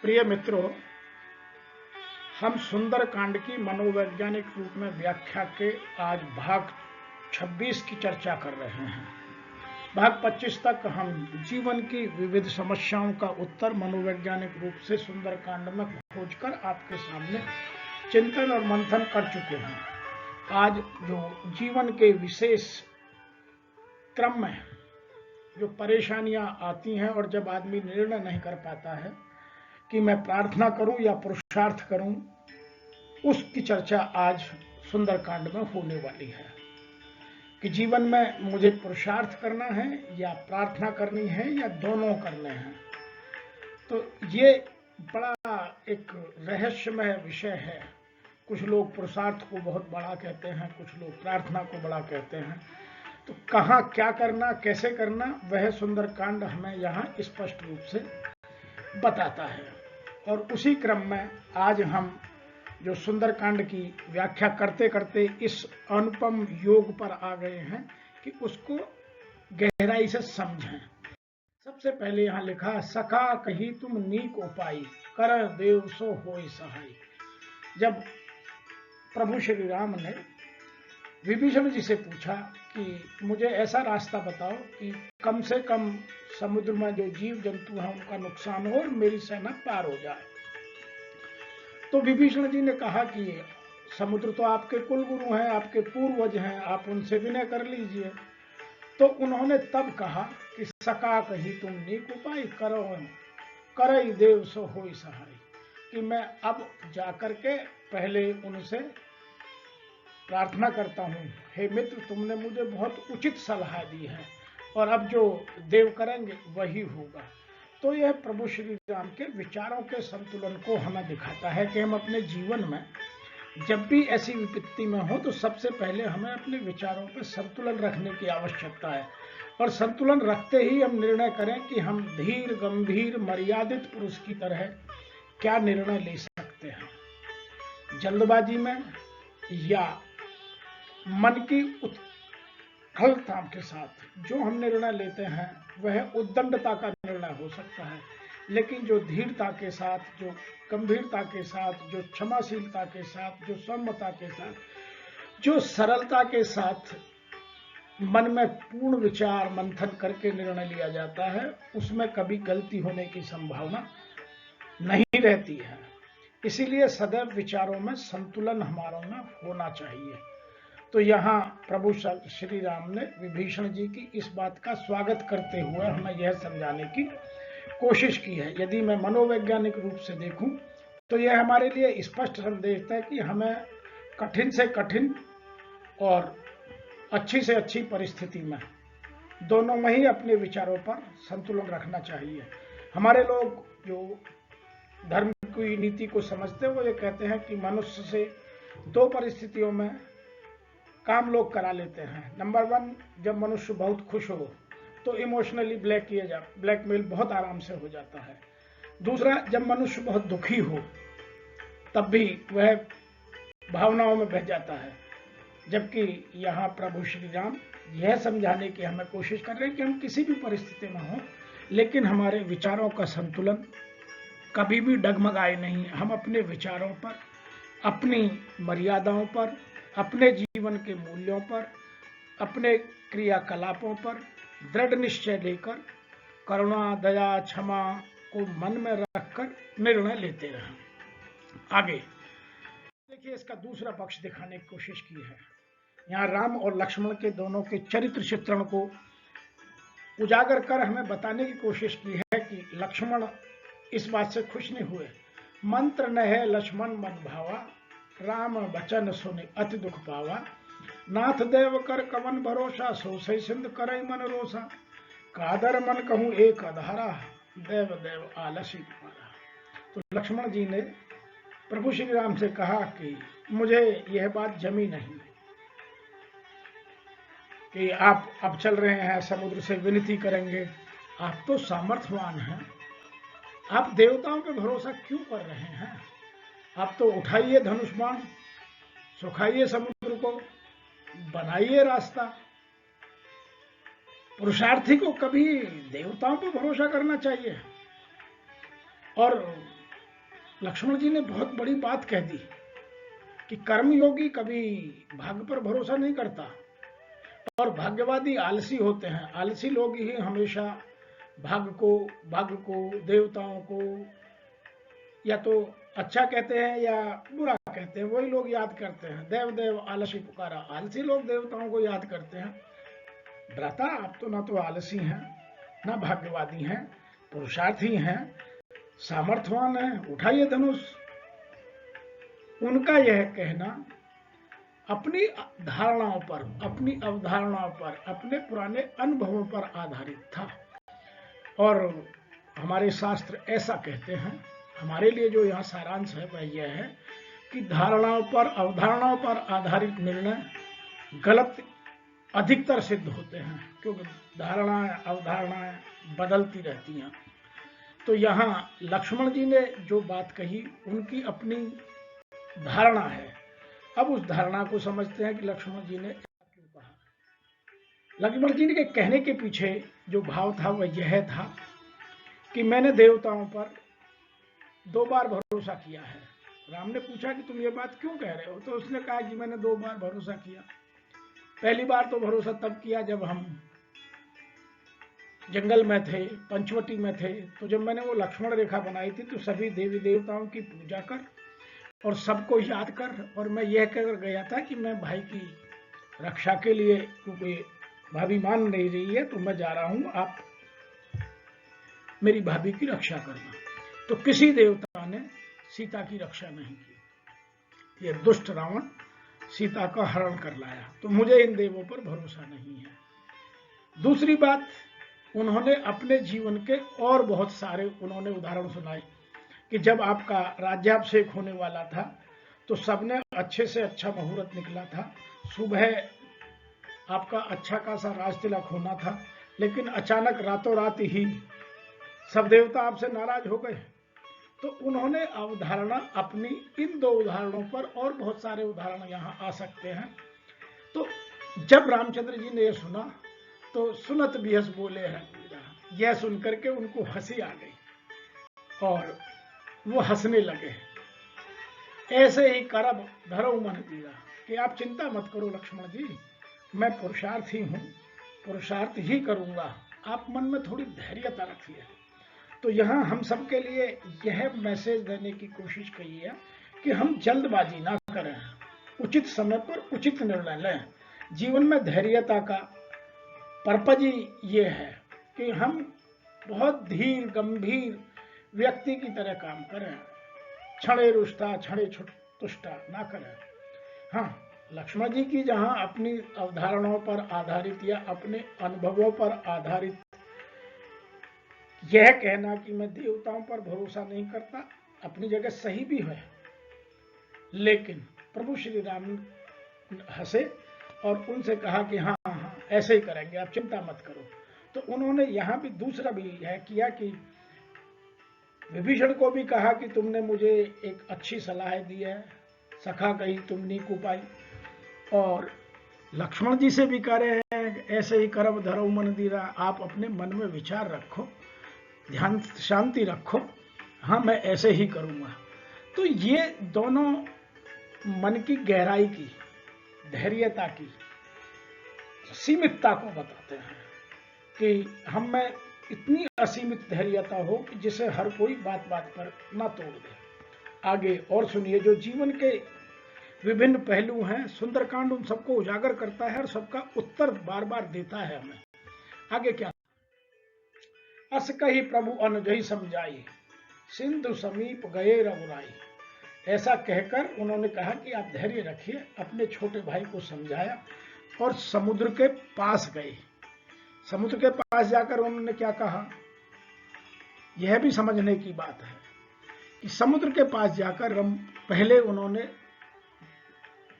प्रिय मित्रों, हम सुंदरकांड की मनोवैज्ञानिक रूप में व्याख्या के आज भाग 26 की चर्चा कर रहे हैं। भाग 25 तक हम जीवन की विविध समस्याओं का उत्तर मनोवैज्ञानिक रूप से सुंदरकांड में खोजकर आपके सामने चिंतन और मंथन कर चुके हैं। आज जो जीवन के विशेष क्रम में जो परेशानियां आती हैं और जब आदमी निर्णय नहीं कर पाता है कि मैं प्रार्थना करूं या पुरुषार्थ करूं, उसकी चर्चा आज सुंदरकांड में होने वाली है कि जीवन में मुझे पुरुषार्थ करना है या प्रार्थना करनी है या दोनों करने हैं। तो ये बड़ा एक रहस्यमय विषय है। कुछ लोग पुरुषार्थ को बहुत बड़ा कहते हैं, कुछ लोग प्रार्थना को बड़ा कहते हैं। तो कहाँ क्या करना, कैसे करना, वह सुंदरकांड हमें यहाँ स्पष्ट रूप से बताता है। और उसी क्रम में आज हम जो सुंदरकांड की व्याख्या करते करते इस अनुपम योग पर आ गए हैं कि उसको गहराई से समझें। सबसे पहले यहाँ लिखा, सखा कही तुम नीक उपाय, कर देव सो होय सहाय। जब प्रभु श्री राम ने विभीषण जी से पूछा कि मुझे ऐसा रास्ता बताओ कि कम से कम समुद्र में जो जीव जंतु हैं उनका नुकसान हो और मेरी सेना पार हो जाए, तो विभीषण जी ने कहा कि समुद्र तो आपके कुल गुरु हैं, आपके पूर्वज हैं, आप उनसे विनय कर लीजिए। तो उन्होंने तब कहा कि सका कही तुम नीक उपाय, करो करई देव सो होय सहाय, कि मैं अब जाकर के पहले उनसे प्रार्थना करता हूँ, हे मित्र, तुमने मुझे बहुत उचित सलाह दी है और अब जो देव करेंगे वही होगा। तो यह प्रभु श्री राम के विचारों के संतुलन को हमें दिखाता है कि हम अपने जीवन में जब भी ऐसी विपत्ति में हो तो सबसे पहले हमें अपने विचारों पर संतुलन रखने की आवश्यकता है और संतुलन रखते ही हम निर्णय करें कि हम धीर गंभीर मर्यादित पुरुष की तरह क्या निर्णय ले सकते हैं। जल्दबाजी में या मन की उत्कंठा के साथ जो हम निर्णय लेते हैं वह उद्दंडता का निर्णय हो सकता है, लेकिन जो धीरता के साथ, जो गंभीरता के साथ, जो क्षमाशीलता के साथ, जो सम्यता के साथ, जो सरलता के साथ मन में पूर्ण विचार मंथन करके निर्णय लिया जाता है, उसमें कभी गलती होने की संभावना नहीं रहती है। इसीलिए सदैव विचारों में संतुलन हमारों में होना चाहिए। तो यहाँ प्रभु श्री राम ने विभीषण जी की इस बात का स्वागत करते हुए हमें यह समझाने की कोशिश की है। यदि मैं मनोवैज्ञानिक रूप से देखूं तो यह हमारे लिए स्पष्ट संदेश है कि हमें कठिन से कठिन और अच्छी से अच्छी परिस्थिति में दोनों में ही अपने विचारों पर संतुलन रखना चाहिए। हमारे लोग जो धर्म की नीति को समझते हैं वो ये कहते हैं कि मनुष्य से दो परिस्थितियों में काम लोग करा लेते हैं। नंबर 1, जब मनुष्य बहुत खुश हो तो इमोशनली ब्लैकमेल बहुत आराम से हो जाता है। दूसरा, जब मनुष्य बहुत दुखी हो तब भी वह भावनाओं में बह जाता है। जबकि यहाँ प्रभु श्री राम यह समझाने की हमें कोशिश कर रहे हैं कि हम किसी भी परिस्थिति में हो लेकिन हमारे विचारों का संतुलन कभी भी डगमगाए नहीं। हम अपने विचारों पर, अपनी मर्यादाओं पर, अपने जीवन के मूल्यों पर, अपने क्रियाकलापों पर दृढ़ निश्चय लेकर करुणा, दया, क्षमा को मन में रखकर निर्णय लेते रहें। आगे देखिए, इसका दूसरा पक्ष दिखाने की कोशिश की है। यहाँ राम और लक्ष्मण के दोनों के चरित्र चित्रण को उजागर कर हमें बताने की कोशिश की है कि लक्ष्मण इस बात से खुश नहीं हुए। मंत्र न है लक्ष्मण मन भावा, राम बचन सुने अति दुख पावा, नाथ देव कर कवन भरोसा, सो सही सिंध करई मन रोसा, कादर मन कहूँ एक अधारा, देव देव आलसी तुम्हारा। तो लक्ष्मण जी ने प्रभु श्री राम से कहा कि मुझे यह बात जमी नहीं कि आप अब चल रहे हैं समुद्र से विनती करेंगे। आप तो सामर्थ्यवान हैं, आप देवताओं पे भरोसा क्यों कर रहे हैं? आप तो उठाइए धनुष बाण, सुखाइए समुद्र को, बनाइए रास्ता। पुरुषार्थी को कभी देवताओं पर भरोसा करना चाहिए। और लक्ष्मण जी ने बहुत बड़ी बात कह दी कि कर्मयोगी कभी भाग्य पर भरोसा नहीं करता और भाग्यवादी आलसी होते हैं। आलसी लोग ही हमेशा भाग्य को, देवताओं को या तो अच्छा कहते हैं या बुरा कहते हैं, वही लोग याद करते हैं। देव देव आलसी पुकारा, आलसी लोग देवताओं को याद करते हैं। भ्राता, आप तो ना तो आलसी हैं ना भाग्यवादी हैं, पुरुषार्थी हैं, सामर्थ्यवान हैं, उठाइए धनुष। उनका यह कहना अपनी धारणाओं पर, अपनी अवधारणाओं पर, अपने पुराने अनुभवों पर आधारित था। और हमारे शास्त्र ऐसा कहते हैं। हमारे लिए जो यहाँ सारांश है वह यह है कि धारणाओं पर, अवधारणाओं पर आधारित निर्णय गलत अधिकतर सिद्ध होते हैं, क्योंकि धारणाएं, अवधारणाएं बदलती रहती हैं। तो यहाँ लक्ष्मण जी ने जो बात कही उनकी अपनी धारणा है। अब उस धारणा को समझते हैं कि लक्ष्मण जी ने क्यों कहा। लक्ष्मण जी के कहने के पीछे जो भाव था वह यह था कि मैंने देवताओं पर 2 बार भरोसा किया है। राम ने पूछा कि तुम ये बात क्यों कह रहे हो, तो उसने कहा कि मैंने 2 बार भरोसा किया। पहली बार तो भरोसा तब किया जब हम जंगल में थे, पंचवटी में थे, तो जब मैंने वो लक्ष्मण रेखा बनाई थी तो सभी देवी देवताओं की पूजा कर और सबको याद कर, और मैं यह कहकर गया था कि मैं भाई की रक्षा के लिए, क्योंकि भाभी मान नहीं रही है तो मैं जा रहा हूं, आप मेरी भाभी की रक्षा करना। तो किसी देवता ने सीता की रक्षा नहीं की। ये दुष्ट रावण सीता का हरण कर लाया, तो मुझे इन देवों पर भरोसा नहीं है। दूसरी बात, उन्होंने अपने जीवन के और बहुत सारे उन्होंने उदाहरण सुनाए कि जब आपका राज्याभिषेक होने वाला था तो सबने अच्छे से अच्छा मुहूर्त निकला था, सुबह आपका अच्छा खासा राज तिलक होना था, लेकिन अचानक रातों रात ही सब देवता आपसे नाराज हो गए। तो उन्होंने अवधारणा अपनी इन 2 उदाहरणों पर, और बहुत सारे उदाहरण यहाँ आ सकते हैं। तो जब रामचंद्र जी ने यह सुना तो सुनत बिहस बोले हैं, यह सुनकर के उनको हंसी आ गई और वो हंसने लगे। ऐसे ही करब धरऊ मन दीरा, कि आप चिंता मत करो लक्ष्मण जी, मैं पुरुषार्थी हूं, पुरुषार्थ ही करूंगा, आप मन में थोड़ी धैर्यता रखिए। तो यहाँ हम सबके लिए यह मैसेज देने की कोशिश की है कि हम जल्दबाजी ना करें, उचित समय पर उचित निर्णय लें। जीवन में धैर्यता का पर्पज ही ये है कि हम बहुत धीर गंभीर व्यक्ति की तरह काम करें, क्षणे रुष्टा क्षणे तुष्टा ना करें। हाँ, लक्ष्मण जी की जहां अपनी अवधारणाओं पर आधारित या अपने अनुभवों पर आधारित यह कहना कि मैं देवताओं पर भरोसा नहीं करता, अपनी जगह सही भी है, लेकिन प्रभु श्री राम हंसे और उनसे कहा कि हाँ हाँ ऐसे ही करेंगे, आप चिंता मत करो। तो उन्होंने यहां भी दूसरा भी यह किया कि विभीषण को भी कहा कि तुमने मुझे एक अच्छी सलाह दी है, सखा कही तुम नीकु पाई, और लक्ष्मण जी से भी कह रहे हैं ऐसे ही करब धरऊ मन दीरा, आप अपने मन में विचार रखो, ध्यान शांति रखो, हाँ मैं ऐसे ही करूंगा। तो ये दोनों मन की गहराई की, धैर्यता की, सीमितता को बताते हैं कि हम में इतनी असीमित धैर्यता हो कि जिसे हर कोई बात बात पर ना तोड़ दे। आगे और सुनिए, जो जीवन के विभिन्न पहलू हैं, सुंदरकांड उन सबको उजागर करता है और सबका उत्तर बार बार देता है हमें। आगे क्या, अस कही प्रभु अनुजई समझाई, सिंधु समीप गए रघुराई। ऐसा कहकर उन्होंने कहा कि आप धैर्य रखिए, अपने छोटे भाई को समझाया और समुद्र के पास गए। समुद्र के पास जाकर उन्होंने क्या कहा, यह भी समझने की बात है कि समुद्र के पास जाकर पहले उन्होंने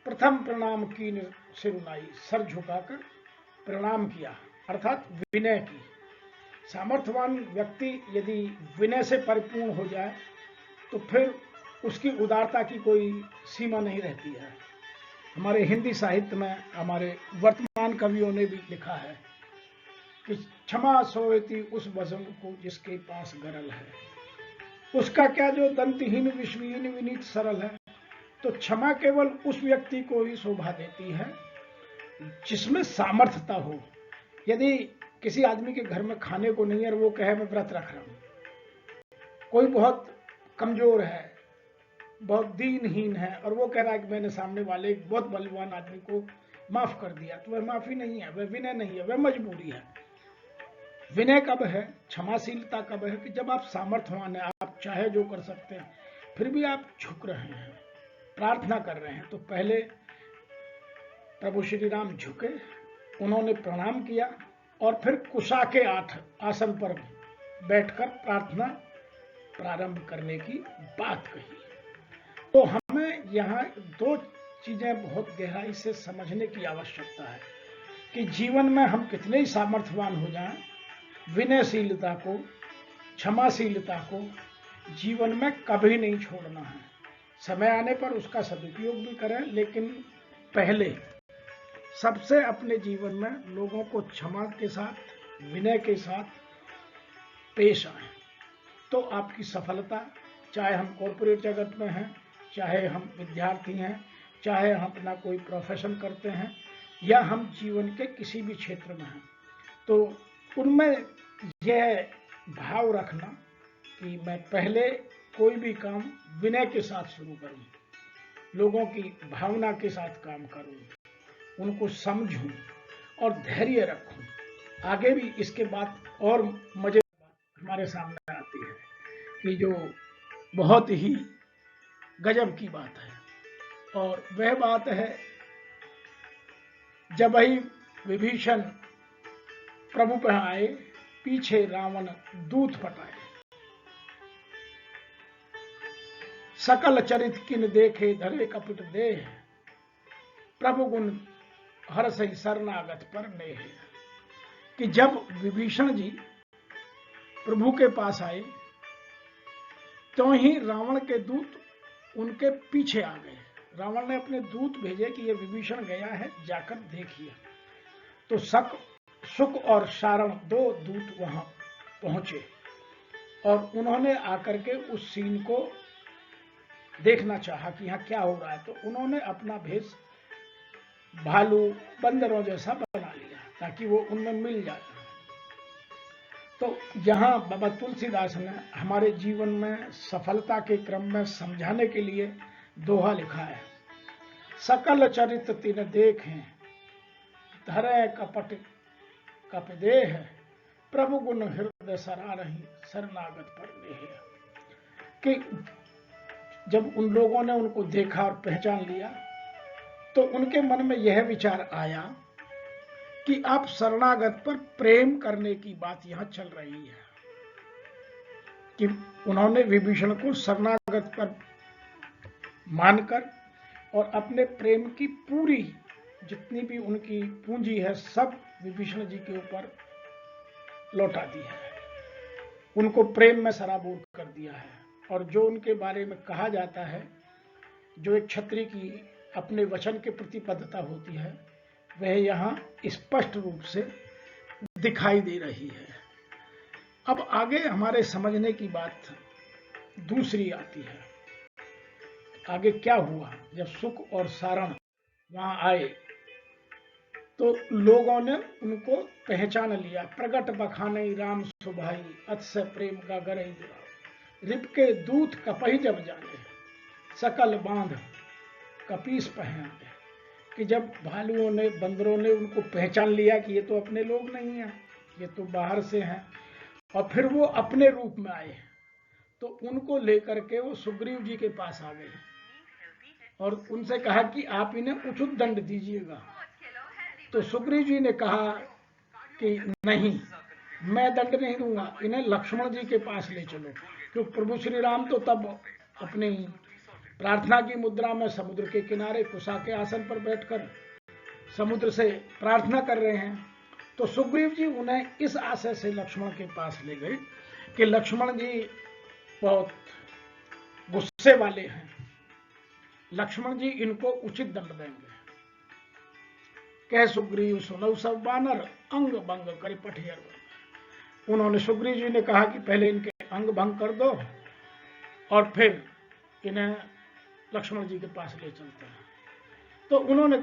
प्रथम प्रणाम की सिरुनाई, सर झुकाकर प्रणाम किया, अर्थात विनय की। सामर्थ्यवान व्यक्ति यदि विनय से परिपूर्ण हो जाए तो फिर उसकी उदारता की कोई सीमा नहीं रहती है। हमारे हिंदी साहित्य में हमारे वर्तमान कवियों ने भी लिखा है कि क्षमा सोएती उस बज़म को जिसके पास गरल है। उसका क्या जो दंतहीन विश्वहीन विनीत सरल है। तो क्षमा केवल उस व्यक्ति को ही शोभा देती है जिसमें सामर्थ्यता हो। यदि किसी आदमी के घर में खाने को नहीं है और वो कहे मैं व्रत रख रहा हूं, कोई बहुत कमजोर है, बहुत दीनहीन है, और वो कह रहा है कि मैंने सामने वाले एक बहुत बलवान आदमी को माफ कर दिया, तो वह माफी नहीं है, वह विनय नहीं है, वह मजबूरी है। विनय कब है, क्षमाशीलता कब है कि जब आप सामर्थ्यवान है, आप चाहे जो कर सकते हैं, फिर भी आप झुक रहे हैं, प्रार्थना कर रहे हैं। तो पहले प्रभु श्री राम झुके, उन्होंने प्रणाम किया और फिर कुशा के आसन पर बैठकर प्रार्थना प्रारंभ करने की बात कही। तो हमें यहाँ दो चीजें बहुत गहराई से समझने की आवश्यकता है कि जीवन में हम कितने ही सामर्थ्यवान हो जाएं, विनयशीलता को, क्षमाशीलता को जीवन में कभी नहीं छोड़ना है। समय आने पर उसका सदुपयोग भी करें, लेकिन पहले सबसे अपने जीवन में लोगों को क्षमा के साथ, विनय के साथ पेश आए, तो आपकी सफलता, चाहे हम कॉर्पोरेट जगत में हैं, चाहे हम विद्यार्थी हैं, चाहे हम अपना कोई प्रोफेशन करते हैं, या हम जीवन के किसी भी क्षेत्र में हैं, तो उनमें यह भाव रखना कि मैं पहले कोई भी काम विनय के साथ शुरू करूं, लोगों की भावना के साथ काम करूं, उनको समझूं और धैर्य रखूं। आगे भी इसके बाद और मजे हमारे सामने आती है कि जो बहुत ही गजब की बात है, और वह बात है जब ही विभीषण प्रभु पर आए, पीछे रावण दूत पटाए, सकल चरित किन देखे धरे कपट देह, प्रभु गुण हर सही शरणागत पर नेह। कि जब विभीषण जी प्रभु के पास आए तो ही रावण के दूत उनके पीछे आ गए। रावण ने अपने दूत भेजे कि यह विभीषण गया है, जाकर देखिए। तो सुक और सारण दो दूत वहां पहुंचे और उन्होंने आकर के उस सीन को देखना चाहा कि यहां क्या हो रहा है। तो उन्होंने अपना भेष भालू बंदरों जैसा बना लिया ताकि वो उनमें मिल जाए। तो यहाँ बाबा तुलसीदास ने हमारे जीवन में सफलता के क्रम में समझाने के लिए दोहा लिखा है, सकल चरित तिन देखें धरे कपट कप देह, प्रभु गुण हृदय सरा रही शरणागत पर नेह। कि जब उन लोगों ने उनको देखा और पहचान लिया तो उनके मन में यह विचार आया कि आप शरणागत पर प्रेम करने की बात यहां चल रही है, कि उन्होंने विभीषण को शरणागत पर मानकर और अपने प्रेम की पूरी जितनी भी उनकी पूंजी है सब विभीषण जी के ऊपर लौटा दी है, उनको प्रेम में सराबोर कर दिया है। और जो उनके बारे में कहा जाता है, जो एक क्षत्रिय की अपने वचन के प्रति बद्धता होती है, वह यहाँ स्पष्ट रूप से दिखाई दे रही है। अब आगे हमारे समझने की बात दूसरी आती है। आगे क्या हुआ जब सुक और सारण वहां आए तो लोगों ने उनको पहचान लिया। प्रगट बखाने राम सुभाई, अतिशय प्रेम का गरई दुराव, रिप के दूत कपही जब जाने, सकल बांध कपीस पहनाए। कि जब भालुओं ने, बंदरों ने उनको पहचान लिया कि ये तो अपने लोग नहीं हैं, ये तो बाहर से हैं, और फिर वो अपने रूप में आए, तो उनको लेकर के वो सुग्रीव जी के पास आ गए और उनसे कहा कि आप इन्हें उचित दंड दीजिएगा। तो सुग्रीव जी ने कहा कि नहीं, मैं दंड नहीं दूंगा, इन्हें लक्ष्मण जी के पास ले चलो। क्योंकि प्रभु श्री राम तो तब अपनी प्रार्थना की मुद्रा में समुद्र के किनारे कुशा के आसन पर बैठकर समुद्र से प्रार्थना कर रहे हैं। तो सुग्रीव जी उन्हें इस आशय से लक्ष्मण के पास ले गए कि लक्ष्मण जी बहुत गुस्से वाले हैं, लक्ष्मण जी इनको उचित दंड देंगे। कह सुग्रीव सुनौ सब बानर, अंग भंग कर पठियर। उन्होंने, सुग्रीव जी ने कहा कि पहले इनके अंग भंग कर दो और फिर इन्हें लक्ष्मण जी के पास ले चलते हैं। तो उन्होंने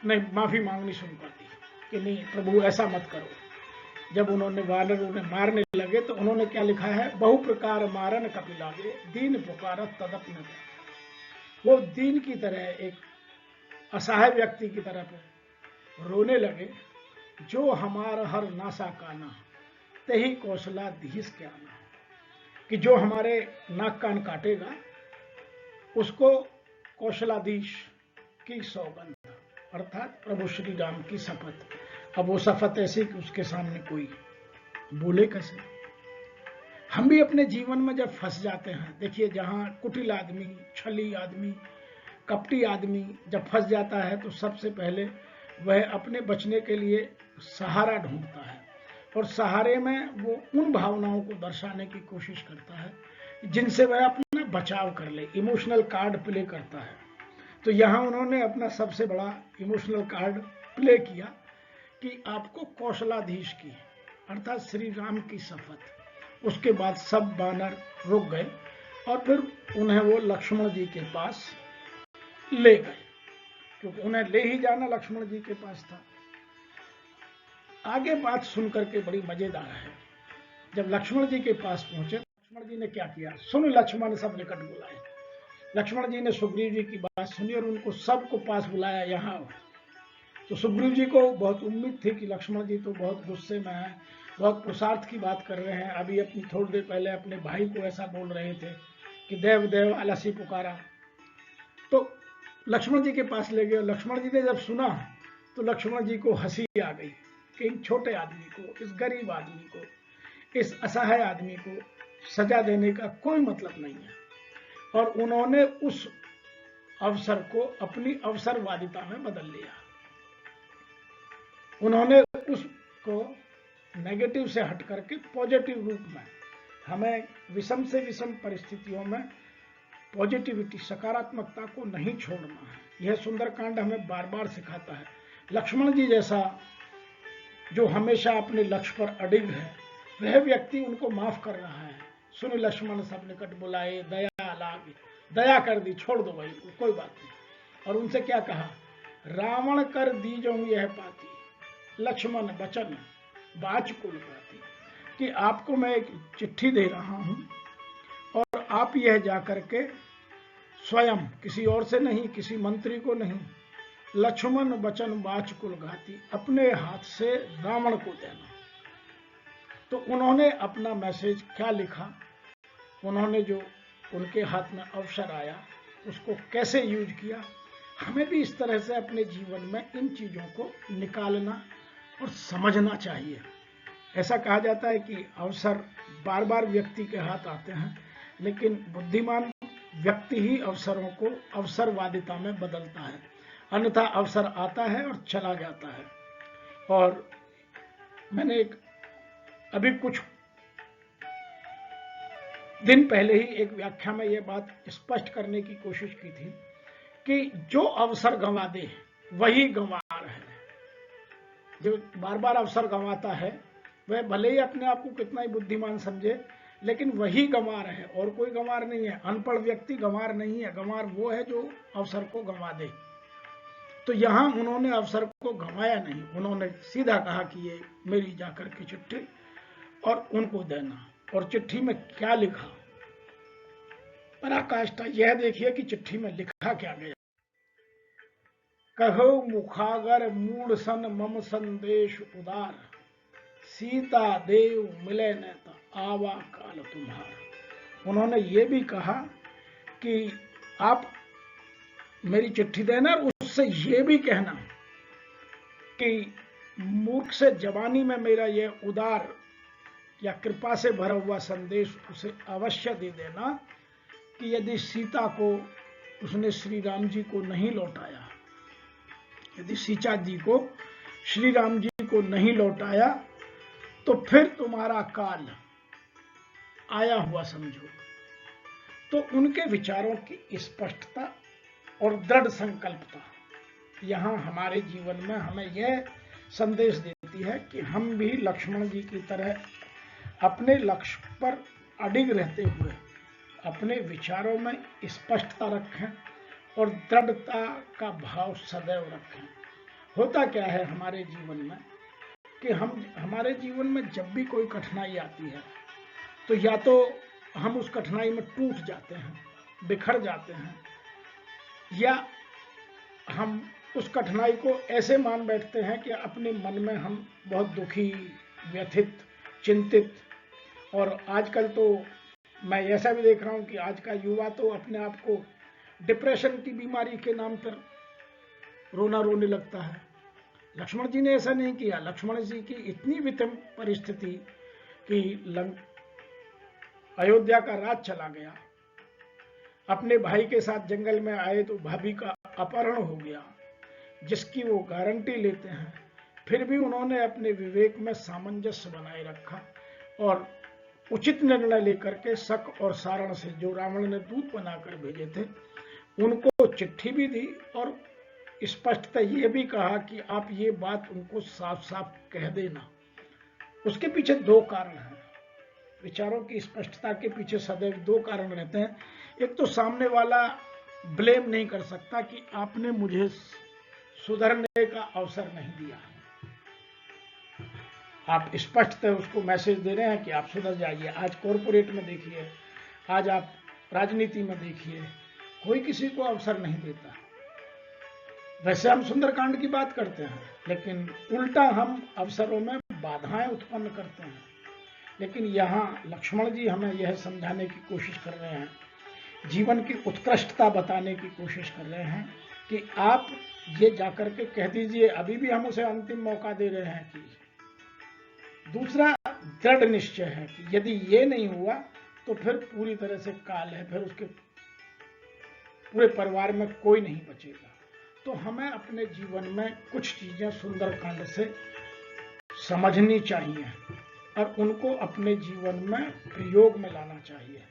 नहीं माफी मांगनी शुरू कर दी कि नहीं प्रभु ऐसा मत करो। जब उन्होंने वानर उन्हें मारने लगे तो उन्होंने क्या लिखा है, बहु प्रकार मारन कपिलागे दीन पुकारत तदप न गए। वो दीन की तरह एक असहाय व्यक्ति की तरफ रोने लगे, जो हमारा हर नासा काना तही कौशला धीस क्या ना, कि जो हमारे नाक कान काटेगा उसको कौशलाधीश की सौगंध, अर्थात प्रभु श्री राम की शपथ। अब वो शपथ ऐसी कि उसके सामने कोई बोले कैसे। हम भी अपने जीवन में जब फंस जाते हैं, देखिए जहां कुटिल आदमी, छली आदमी, कपटी आदमी जब फंस जाता है तो सबसे पहले वह अपने बचने के लिए सहारा ढूंढता है, और सहारे में वो उन भावनाओं को दर्शाने की कोशिश करता है जिनसे वह अपना बचाव कर ले, इमोशनल कार्ड प्ले करता है। तो यहां उन्होंने अपना सबसे बड़ा इमोशनल कार्ड प्ले किया कि आपको कौशलाधीश की अर्थात श्री राम की शपथ। उसके बाद सब वानर रुक गए और फिर उन्हें वो लक्ष्मण जी के पास ले गए, क्योंकि उन्हें ले ही जाना लक्ष्मण जी के पास था। आगे बात सुनकर के बड़ी मजेदार है। जब लक्ष्मण जी के पास पहुंचे, लक्ष्मण जी ने क्या किया, सुन लक्ष्मण सब निकट बुलाए। लक्ष्मण जी ने सुग्रीव जी की बात सुनी और उनको सबको पास बुलाया यहाँ। तो सुग्रीव जी को बहुत उम्मीद थी कि लक्ष्मण जी तो बहुत गुस्से में हैं, बहुत पुरुषार्थ की बात कर रहे हैं। अभी अपनी थोड़ी देर पहले अपने भाई को ऐसा बोल रहे थे कि देव देव आलसी पुकारा। तो लक्ष्मण जी के पास ले गए और लक्ष्मण जी ने जब सुना तो लक्ष्मण जी को हंसी आ गई कि इन छोटे आदमी को, इस गरीब आदमी को, इस असहाय आदमी को सजा देने का कोई मतलब नहीं है। और उन्होंने उस अवसर को अपनी अवसरवादिता में बदल लिया। उन्होंने उसको नेगेटिव से हट करके पॉजिटिव रूप में, हमें विषम से विषम परिस्थितियों में पॉजिटिविटी, सकारात्मकता को नहीं छोड़ना है। यह सुंदरकांड हमें बार बार सिखाता है। लक्ष्मण जी जैसा जो हमेशा अपने लक्ष्य पर अडिग है, वह व्यक्ति उनको माफ कर रहा है। सुन लक्ष्मण सब निकट बुलाए दया लागे, दया कर दी, छोड़ दो भाई कोई बात नहीं। और उनसे क्या कहा, रावण कर दीजो यह पाती लक्ष्मण बचन बाच कुल पाती, कि आपको मैं एक चिट्ठी दे रहा हूं और आप यह जाकर के स्वयं, किसी और से नहीं, किसी मंत्री को नहीं, लक्ष्मण बचन बाच कुल घाती, अपने हाथ से रावण को देना। तो उन्होंने अपना मैसेज क्या लिखा, उन्होंने जो उनके हाथ में अवसर आया उसको कैसे यूज किया। हमें भी इस तरह से अपने जीवन में इन चीजों को निकालना और समझना चाहिए। ऐसा कहा जाता है कि अवसर बार बार व्यक्ति के हाथ आते हैं, लेकिन बुद्धिमान व्यक्ति ही अवसरों को अवसरवादिता में बदलता है, अन्यथा अवसर आता है और चला जाता है। और मैंने अभी कुछ दिन पहले ही एक व्याख्या में यह बात स्पष्ट करने की कोशिश की थी कि जो अवसर गंवा दे वही गंवार है। जो बार बार अवसर गंवाता है वह भले ही अपने आप को कितना ही बुद्धिमान समझे, लेकिन वही गंवार है और कोई गंवार नहीं है। अनपढ़ व्यक्ति गंवार नहीं है, गंवार वो है जो अवसर को गंवा दे। तो यहां उन्होंने अवसर को गंवाया नहीं, उन्होंने सीधा कहा कि ये मेरी जाकर की चिट्ठी और उनको देना। और चिट्ठी में क्या लिखा, पराकाष्ठा यह देखिए कि चिट्ठी में लिखा क्या गया। कहो मुखागर मूड सन मम संदेश उदार, सीता देव मिले न आवा काल तुम्हार। उन्होंने ये भी कहा कि आप मेरी चिट्ठी देना और उससे ये भी कहना कि मूर्ख से जवानी में मेरा ये उदार या कृपा से भरा हुआ संदेश उसे अवश्य दे देना कि यदि सीता को उसने श्री राम जी को नहीं लौटाया, यदि सीता जी को श्री राम जी को नहीं लौटाया तो फिर तुम्हारा काल आया हुआ समझो। तो उनके विचारों की स्पष्टता और दृढ़ संकल्पता यहां हमारे जीवन में हमें यह संदेश देती है कि हम भी लक्ष्मण जी की तरह अपने लक्ष्य पर अडिग रहते हुए अपने विचारों में स्पष्टता रखें और दृढ़ता का भाव सदैव रखें। होता क्या है हमारे जीवन में कि हमारे जीवन में जब भी कोई कठिनाई आती है तो या तो हम उस कठिनाई में टूट जाते हैं, बिखर जाते हैं, या हम उस कठिनाई को ऐसे मान बैठते हैं कि अपने मन में हम बहुत दुखी, व्यथित, चिंतित। और आजकल तो मैं ऐसा भी देख रहा हूं कि आज का युवा तो अपने आप को डिप्रेशन की बीमारी के नाम पर रोना रोने लगता है। लक्ष्मण जी ने ऐसा नहीं किया। लक्ष्मण जी की इतनी विषम परिस्थिति कि अयोध्या का राज चला गया, अपने भाई के साथ जंगल में आए तो भाभी का अपहरण हो गया, जिसकी वो गारंटी लेते हैं, फिर भी उन्होंने अपने विवेक में सामंजस्य बनाए रखा और उचित निर्णय लेकर के शक और सारण से, जो रावण ने दूत बनाकर भेजे थे, उनको चिट्ठी भी दी और स्पष्टता ये भी कहा कि आप ये बात उनको साफ साफ कह देना। उसके पीछे दो कारण हैं। विचारों की स्पष्टता के पीछे सदैव दो कारण रहते हैं। एक तो सामने वाला ब्लेम नहीं कर सकता कि आपने मुझे सुधरने का अवसर नहीं दिया। आप स्पष्ट उसको मैसेज दे रहे हैं कि आप सुधर जाइए। आज कॉरपोरेट में देखिए, आज आप राजनीति में देखिए, कोई किसी को अवसर नहीं देता। वैसे हम सुंदरकांड की बात करते हैं, लेकिन उल्टा हम अवसरों में बाधाएं उत्पन्न करते हैं। लेकिन यहाँ लक्ष्मण जी हमें यह समझाने की कोशिश कर रहे हैं, जीवन की उत्कृष्टता बताने की कोशिश कर रहे हैं कि आप ये जाकर के कह दीजिए, अभी भी हम उसे अंतिम मौका दे रहे हैं कि दूसरा दृढ़ निश्चय है कि यदि ये नहीं हुआ तो फिर पूरी तरह से काल है, फिर उसके पूरे परिवार में कोई नहीं बचेगा। तो हमें अपने जीवन में कुछ चीजें सुंदरकांड से समझनी चाहिए और उनको अपने जीवन में प्रयोग में लाना चाहिए।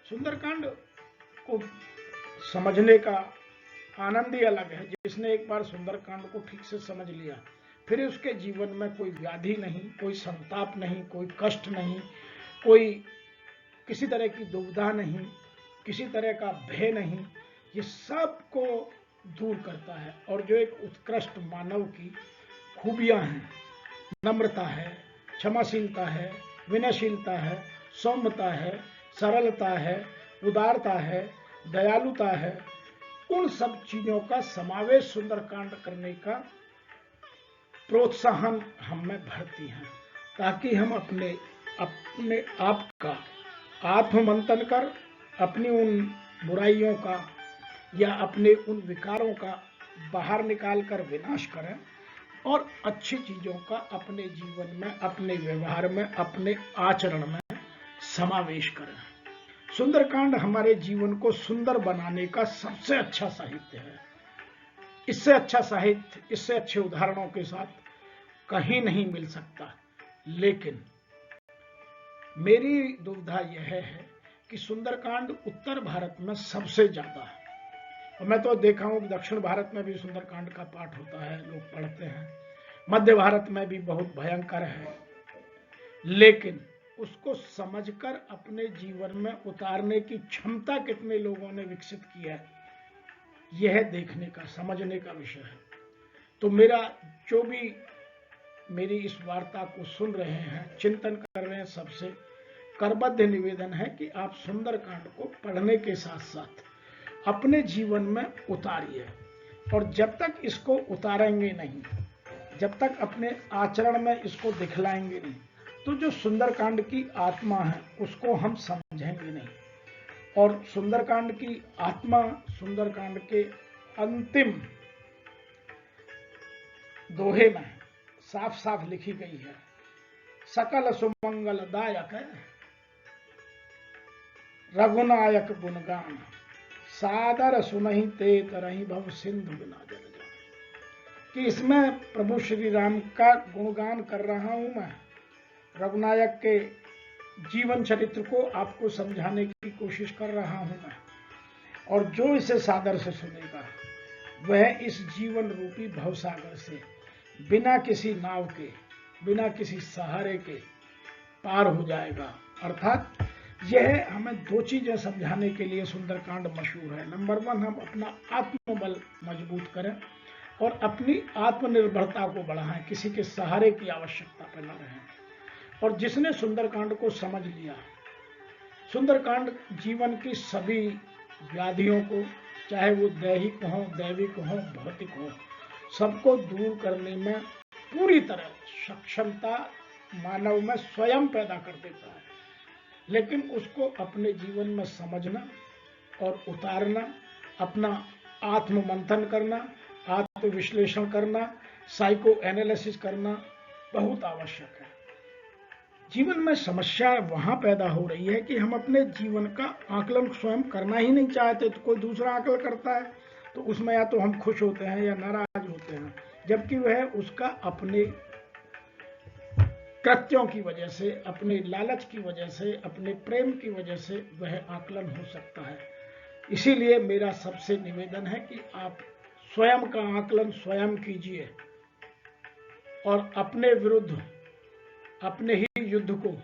सुंदरकांड को समझने का आनंद ही अलग है। जिसने एक बार सुंदरकांड को ठीक से समझ लिया, फिर उसके जीवन में कोई व्याधि नहीं, कोई संताप नहीं, कोई कष्ट नहीं, कोई किसी तरह की दुविधा नहीं, किसी तरह का भय नहीं। ये सब को दूर करता है। और जो एक उत्कृष्ट मानव की खूबियां हैं, नम्रता है, क्षमाशीलता है, विनयशीलता है, सौम्यता है, सरलता है, उदारता है, दयालुता है, उन सब चीजों का समावेश सुंदरकांड करने का प्रोत्साहन हम में भरती हैं, ताकि हम अपने आप का आत्ममंथन कर अपनी उन बुराइयों का या अपने उन विकारों का बाहर निकाल कर विनाश करें और अच्छी चीजों का अपने जीवन में, अपने व्यवहार में, अपने आचरण में समावेश करें। सुंदरकांड हमारे जीवन को सुंदर बनाने का सबसे अच्छा साहित्य है। इससे अच्छा साहित्य, इससे अच्छे उदाहरणों के साथ कहीं नहीं मिल सकता। लेकिन मेरी दुविधा यह है कि सुंदरकांड उत्तर भारत में सबसे ज्यादा है। और मैं तो देखा हूं दक्षिण भारत में भी सुंदरकांड का पाठ होता है, लोग पढ़ते हैं, मध्य भारत में भी बहुत भयंकर है। लेकिन उसको समझकर अपने जीवन में उतारने की क्षमता कितने लोगों ने विकसित की है, यह देखने का, समझने का विषय है। तो मेरा जो भी मेरी इस वार्ता को सुन रहे हैं, चिंतन कर रहे हैं, सबसे करबद्ध निवेदन है कि आप सुंदरकांड को पढ़ने के साथ साथ अपने जीवन में उतारिए। और जब तक इसको उतारेंगे नहीं, जब तक अपने आचरण में इसको दिखलाएंगे नहीं, तो जो सुंदरकांड की आत्मा है उसको हम समझेंगे नहीं। और सुंदरकांड की आत्मा सुंदरकांड के अंतिम दोहे में साफ साफ लिखी गई है। सकल सुमंगलदायक रघुनायक गुणगान, सादर सुनहि ते तरहि भव सिंधु बिना जल जान। कि इसमें प्रभु श्री राम का गुणगान कर रहा हूं मैं, रघुनायक के जीवन चरित्र को आपको समझाने की कोशिश कर रहा हूं मैं। और जो इसे सादर से सुनेगा वह इस जीवन रूपी भवसागर से बिना किसी नाव के, बिना किसी सहारे के पार हो जाएगा। अर्थात यह हमें दो चीजें समझाने के लिए सुंदरकांड मशहूर है। नंबर 1, हम अपना आत्मबल मजबूत करें और अपनी आत्मनिर्भरता को बढ़ाएं, किसी के सहारे की आवश्यकता पर न रहें। और जिसने सुंदरकांड को समझ लिया, सुंदरकांड जीवन की सभी व्याधियों को, चाहे वो दैहिक हो, दैविक हो, भौतिक हो, सबको दूर करने में पूरी तरह सक्षमता मानव में स्वयं पैदा कर देता है। लेकिन उसको अपने जीवन में समझना और उतारना, अपना आत्म मंथन करना, आत्म विश्लेषण करना, साइको एनालिसिस करना बहुत आवश्यक है। जीवन में समस्या वहां पैदा हो रही है कि हम अपने जीवन का आकलन स्वयं करना ही नहीं चाहते, तो कोई दूसरा आकलन करता है, तो उसमें या तो हम खुश होते हैं या नाराज होते हैं, जबकि वह उसका अपने कृत्यों की वजह से, अपने लालच की वजह से, अपने प्रेम की वजह से वह आकलन हो सकता है। इसीलिए मेरा सबसे निवेदन है कि आप स्वयं का आकलन स्वयं कीजिए और अपने विरुद्ध, अपने ही युद्ध को,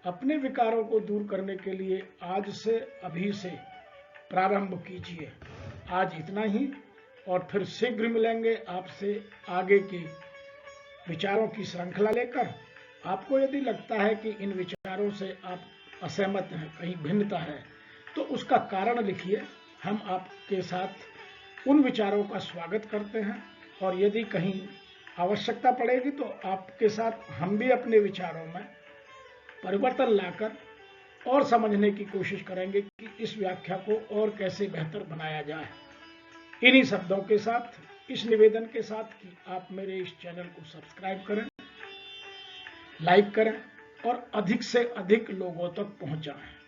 अपने विकारों को दूर करने के लिए आज से, अभी से प्रारंभ कीजिए। आज इतना ही, और फिर शीघ्र मिलेंगे आपसे आगे के विचारों की श्रृंखला लेकर। आपको यदि लगता है कि इन विचारों से आप असहमत हैं, कहीं भिन्नता है, तो उसका कारण लिखिए। हम आपके साथ उन विचारों का स्वागत करते हैं, और यदि कहीं आवश्यकता पड़ेगी तो आपके साथ हम भी अपने विचारों में परिवर्तन लाकर और समझने की कोशिश करेंगे कि इस व्याख्या को और कैसे बेहतर बनाया जाए। इन्हीं शब्दों के साथ, इस निवेदन के साथ कि आप मेरे इस चैनल को सब्सक्राइब करें, लाइक करें और अधिक से अधिक लोगों तक पहुंचाएं।